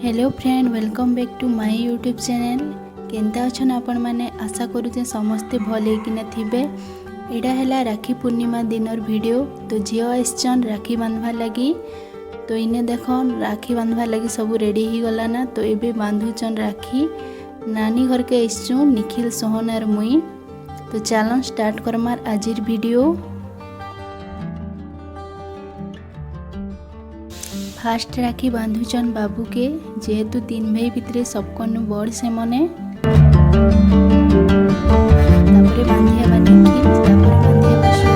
Hello friend, welcome back to my YouTube channel. केनता अछन आपण माने? आशा करूचे समस्ते भल होकिना थिबे। एटा हैला राखी पूर्णिमा दिनर वीडियो। तो झियो आइछन राखी बांधवा लगी। तो इने देखन राखी बांधवा लगी सब रेडी ही गला ना। तो एबे बांधुचन राखी। नानी घर के आइछू निखिल सोहन और मुई। तो चलन स्टार्ट करमार आजिर वीडियो। फास्ट राखी बांधुचन बाबू के, जेहेतु तीन भाई भितरे सबकनु बड़ से मने। तापरे बांधिया बा निखिल, तापरे बांधिया बा सोहन।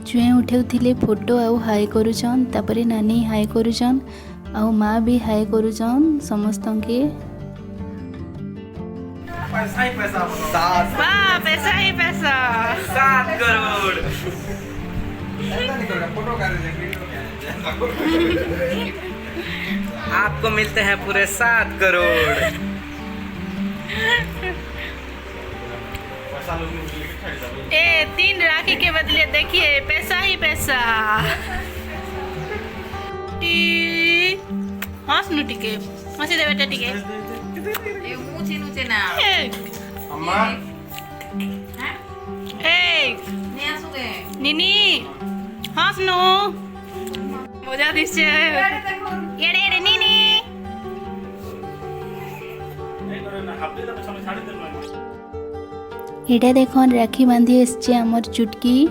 छुए उठाउथिले फोटो आउ हाई करूछन। तापरे नानी हाई करूछन, आउ माँ भी हाई करूछन समस्तन के। पैसा ही पैसा वाह, पैसा ही पैसा। 7 करोड़। आपको मिलते हैं पूरे 7 करोड़। ए 3 राखी के बदले देखिए पैसा ही पैसा। हंस नु टिके, हंसी दे बेटा टिके। ये मुझे नुचे ना अम्मा ए नहीं आसुगे निनी हंस नु मजा दिसे। येडे येडे निनी एटा देखन राखी बांधी एसचे आमर चुटकी।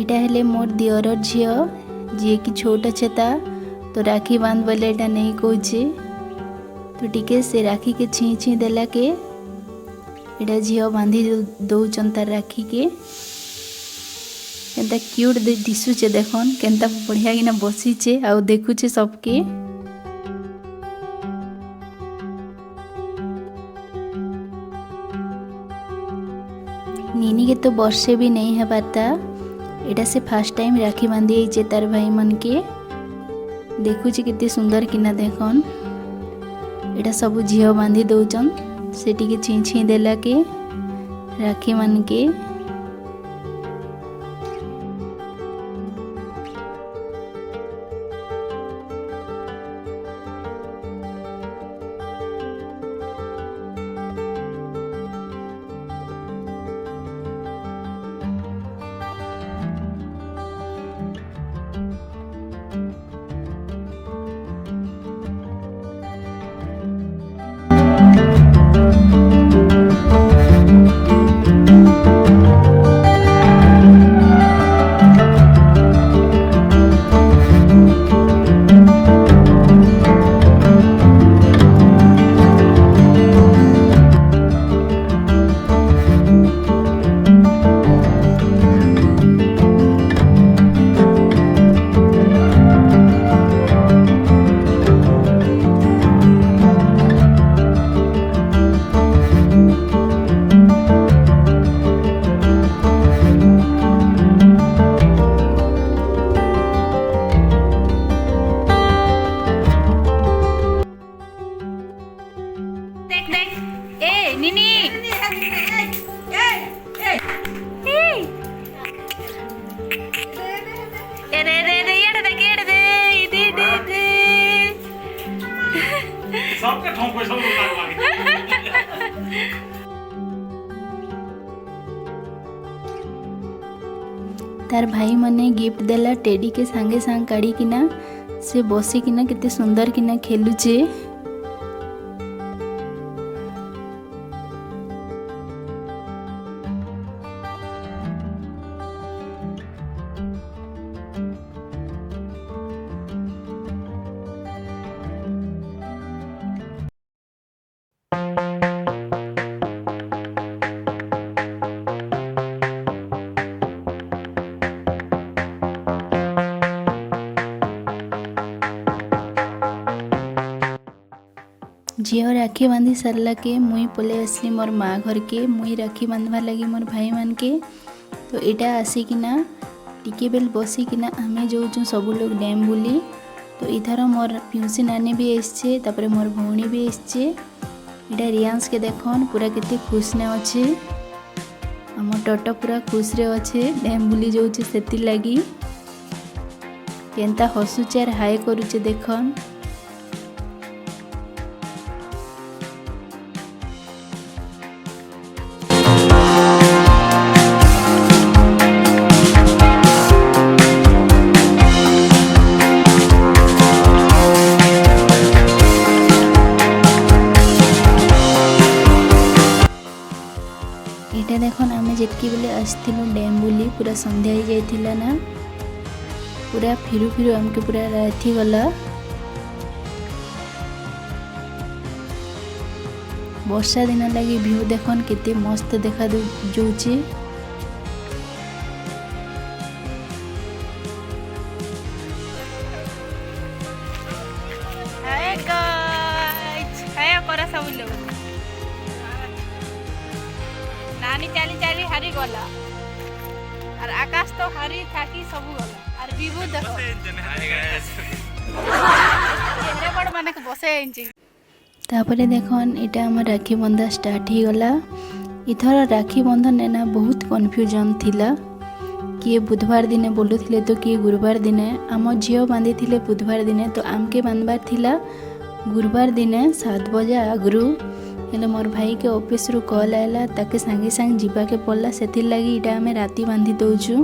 इटा हेले मोर दियर झियो, जी कि छोट छेता। तो राखी बांध बोले एटा नहीं कहूचे। तो टिके से राखी के छी छी देला के एटा झियो बांधी दौचन तार राखी के। केनता क्यूट दिशुचे देखन, केनता बढ़िया किना बसीचे आउ देखुचे सबके। नीनी के तो वर्षे भी नहीं है पाता। एटा से फर्स्ट टाइम राखी बांधी आइचे तार भाई मन के। देखुची कितने सुंदर किना देखन। एटा सब झियो बांधी दौचन, से टिके छी छी देला के राखी मन के। देख ए निनी ए रे रे रे ये देख ये दे दे दे दे सबके ठाउँ पैसा उतार लागे तार भाई मने गिफ्ट देला टेडी के सांगे सांग काढ़ी किना से बसी किना केते सुंदर किना खेलुचे। झील राखी बांधी सारला के मुई पले आसली मोर माँ घर के मुई राखी बांधवा लगी मोर भाई मान के। तो इटा आसिकिना टिके बेल बसिकिना आमे जाऊँ सबू लोग डैम बुली। तो इधर मोर पिउसी नानी भी आसचे तापर मोर भौणी भी आसचे। इटा रियांस के देखन पूरा केते खुश ने अच्छे आम टोटो पूरा खुश रे अच्छे डैम बुली जाऊँ सेति लगी केनता हसुचे आर हाय करूचे देखन। एटा देखन आमे जेटकी बेले आसथिलु डैम बुली पूरा संध्या हो जाइथिला ना पूरा फिरु फिरु आमके पूरा राथी गला। वर्षा दिन लगी व्यू देखन केते मस्त देखा जाउची। हाय गाइस हाय करा सब लोग नानी चाली चाली हारी गला और आकाश तो हारी थाकी सब गला और विभू देखो केरे बड़ माने बसे इंची। तापरे देखन इटा हमर राखी बंधा स्टार्ट ही गला। इथर राखी बंधन ना बहुत कन्फ्यूजन थिला किए बुधवार दिने बोलुथिले तो किए गुरुवार दिने। आम झील बांधी थिले बुधवार दिने तो आमके बांधबार थिला गुरुवार दिने 7 बजे आगरू। हेले मोर भाई के ऑफिस रु कॉल आयला ताके सांगे सांग जीवा के पड़ला सेतिर लगी इटा आमे राती बांधी दउछु।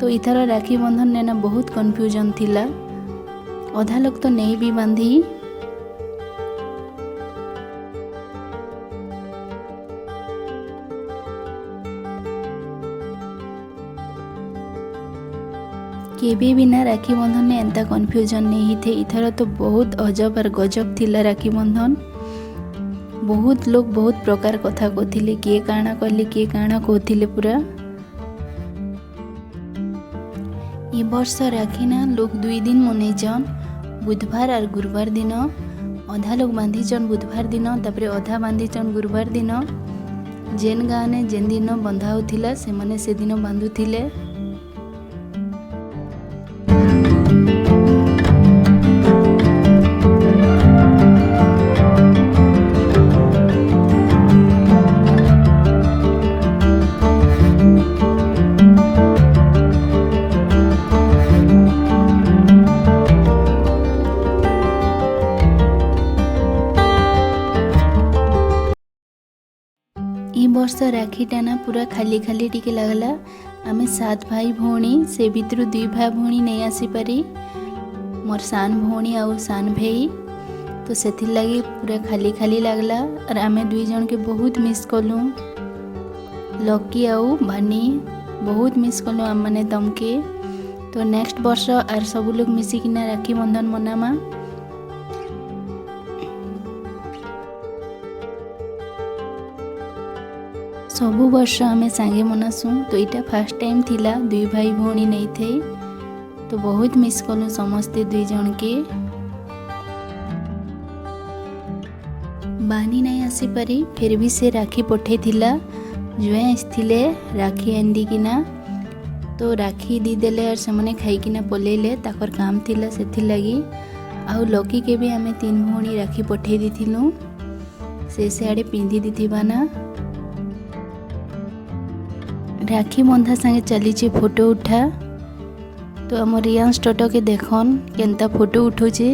तो इथर राखी बंधन नेना बहुत कन्फ्यूजन थिला अधा लोग तो नहीं भी बांधी। केबे बिना राखी बंधन ने एंता कन्फ्यूजन नहीं थे। इथर तो बहुत अजब और गजब थिला राखी बंधन। बहुत लोग बहुत प्रकार कथा कहथिले किए काना कले किए काना कहथिले पूरा। ये वर्ष राखी ना लोग 2 दिन मनेजन बुधवार और गुरुवार दिन। अधा लोग बांधीचन बुधवार दिन तापरे अधा बांधीचन गुरुवार दिन। जेन गाँव ने जेन दिन बंधा होथिला से माने से दिन बांधुथिले। वर्ष राखीटा ना पूरा खाली खाली टिके लगला। आमे 7 भाई भौणी से भितर 2 भाई भौणी नहीं आसी पारी मोर सान भौणी आउ सान भाई। तो सेथिर लगी पूरा खाली खाली लगला और आमे 2 जन के बहुत मिस कलु लकी आउ भानी बहुत मिस कलु आम माने तमके। तो नेक्स्ट वर्ष आर सब लोग मिसिकिना राखी बंधन मनामा। सबु वर्ष आमे सांगे मनासु। तो इटा फर्स्ट टाइम थिला 2 भाई भौणी नहीं थे। तो बहुत मिस कलु समस्ते 2 जन के। बानी नहीं आसी पारी फिर भी से राखी पठे थिला जुए आसथिले राखी एंडी किना। तो राखी दी देले और से खाई किना पलेले ताकर काम थिला सेथिर लगी। आउ लकी के भी आमे 3 भौणी राखी पठे दी थिलु से सियाड़े पिंधि दीथिबा ना। राखी बंधा संगे चलीचे फोटो उठा। तो आम रियांश टोटो के देखन केनता फोटो उठुचे,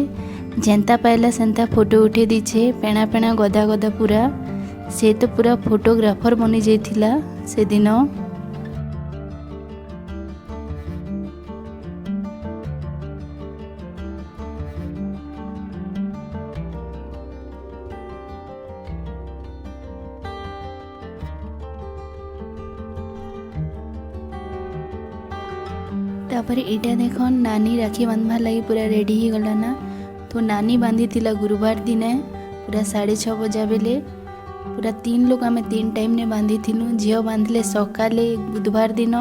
जेनता पाइला सेंता फोटो उठे दीछे। पेणा पेणा गदा गदा पूरा से तो पूरा फोटोग्राफर बनी जाइथिला से दिन। तापर एटा देखन नानी राखी बांधवा लगी पूरा रेडी ही गला ना। तो नानी बांधी थिला गुरुवार दिन पूरा 6:30 बजे बेले। पूरा 3 लोग आमे 3 टाइम ने बांधी थिलु। झियो बांधले सकाले बुधवार दिन,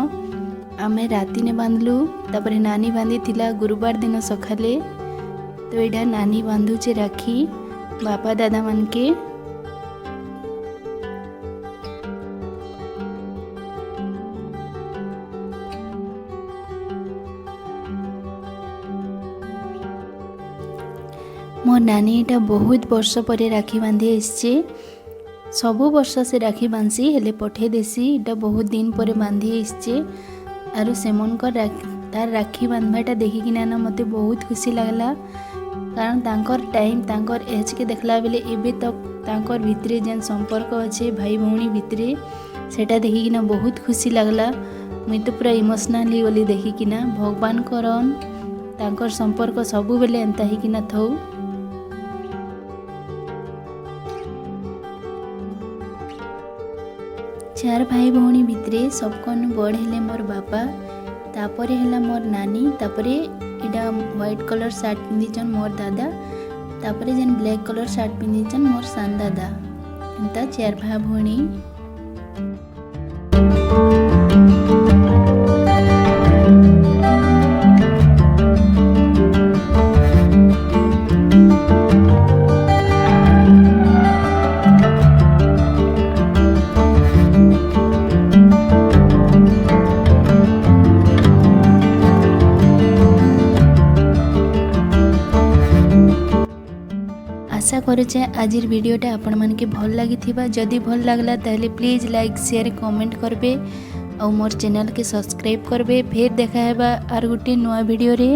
आमे राति ने बांधलु। तापर नानी बांधी थिला गुरुवार दिन सकाले। तो एटा नानी बांधुचे राखी बापा दादा मन के। मोर नानी एटा बहुत वर्ष पर राखी बांधि आसचे। सबु वर्ष से राखी बांधसी हेले पठे देसी। एटा बहुत दिन पर बांधि आसचे। आरु सेमनकर तार राखी बांधवाटा देखिकिना ना मते बहुत खुशी लागला। कारण तांकर टाइम तांकर एज के देखला बेले एबे तक तांकर भितरे जेन संपर्क अच्छे भाई भौणी भितरे सेटा देखिकिना बहुत खुशी लागला। मुई तो पूरा इमोशनल गली देखिकिना। भगवान करन तांकर संपर्क सबु बेले एंता हिकिना थौ। चार भाई भौणी भितरे सबकन बड़ हेले मोर बापा, तापरे हेला मोर नानी, तापरे इडा व्हाइट कलर शर्ट पिंधिचन मोर दादा, तापरे जेन ब्लैक कलर शर्ट पिंधिचन मोर सान दादा। एंता 4 भाई भौणी। आशा करुचे आजिर वीडियोटा आपण मन के भल लगी थिबा। जदि भल लागला ताहले प्लीज लाइक शेयर कमेंट करबे और मोर चैनल के सब्सक्राइब करबे। फिर देखा हेबा आर गुटे नया वीडियो रे।